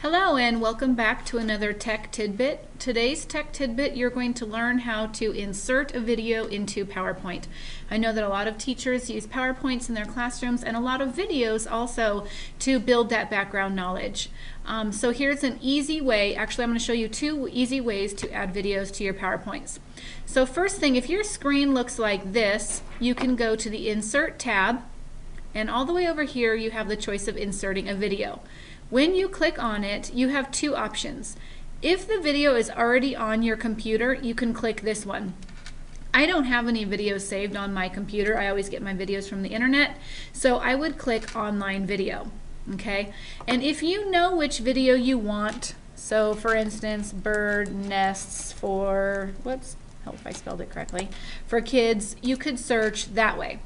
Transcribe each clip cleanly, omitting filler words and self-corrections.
Hello and welcome back to another Tech Tidbit. Today's Tech Tidbit, you're going to learn how to insert a video into PowerPoint. I know that a lot of teachers use PowerPoints in their classrooms and a lot of videos also to build that background knowledge. So here's an easy way. Actually, I'm going to show you two easy ways to add videos to your PowerPoints. So first thing, if your screen looks like this, you can go to the Insert tab, and all the way over here you have the choice of inserting a video. When you click on it, you have two options. If the video is already on your computer, you can click this one. I don't have any videos saved on my computer. I always get my videos from the internet, so I would click Online Video. Okay? And if you know which video you want, so for instance, bird nests for, whoops, I hope I spelled it correctly, for kids, you could search that way.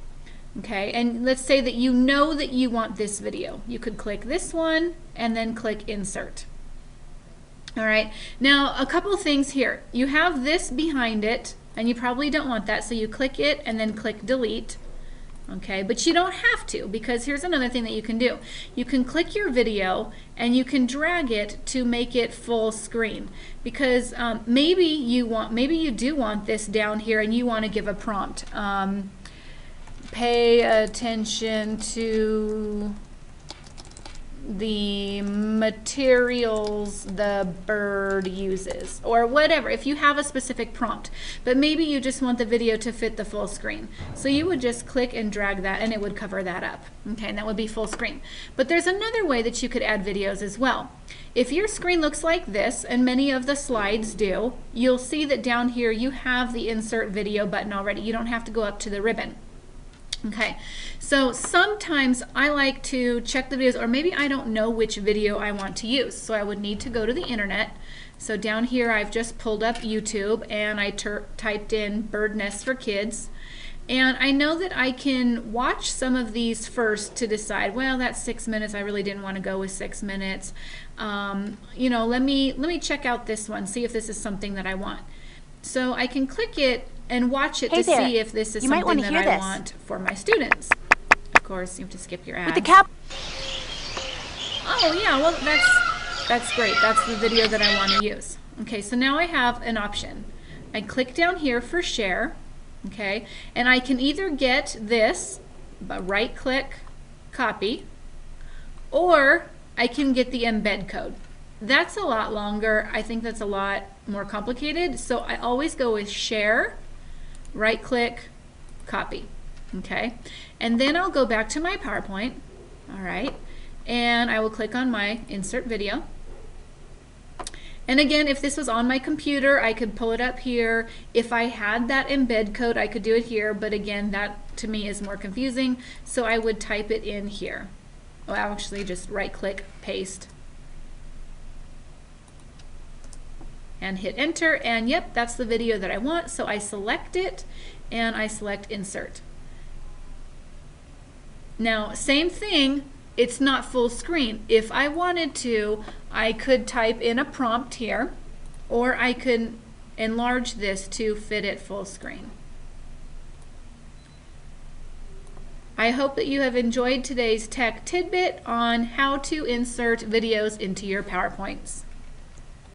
Okay, and let's say that you know that you want this video. You could click this one and then click Insert. All right, now a couple things here. You have this behind it, and you probably don't want that, so you click it and then click Delete. Okay, but you don't have to, because here's another thing that you can do. You can click your video and you can drag it to make it full screen, because maybe you do want this down here and you want to give a prompt. Pay attention to the materials the bird uses, or whatever, if you have a specific prompt. But maybe you just want the video to fit the full screen. So you would just click and drag that and it would cover that up. Okay, and that would be full screen. But there's another way that you could add videos as well. If your screen looks like this, and many of the slides do, you'll see that down here you have the Insert Video button already. You don't have to go up to the ribbon. Okay, so sometimes I like to check the videos, or maybe I don't know which video I want to use. So I would need to go to the internet. So down here I've just pulled up YouTube and I typed in bird nests for kids. And I know that I can watch some of these first to decide, well, that's 6 minutes. I really didn't want to go with 6 minutes. You know, let me check out this one, see if this is something that I want. So I can click it and watch it to see if this is something that I want for my students. Of course, you have to skip your ads. With the cap. Oh yeah, well that's great. That's the video that I want to use. Okay, so now I have an option. I click down here for share, okay, and I can either get this, right click, copy, or I can get the embed code. That's a lot longer. I think that's a lot more complicated, so I always go with share, right click, copy. Okay, and then I'll go back to my PowerPoint. All right, and I will click on my insert video. And again, if this was on my computer, I could pull it up here. If I had that embed code, I could do it here, but again, that to me is more confusing, so I would type it in here. Well, actually just right click, paste, and hit enter, and yep, that's the video that I want. So I select it and I select insert. Now same thing, it's not full screen. If I wanted to, I could type in a prompt here, or I could enlarge this to fit it full screen. I hope that you have enjoyed today's Tech Tidbit on how to insert videos into your PowerPoints.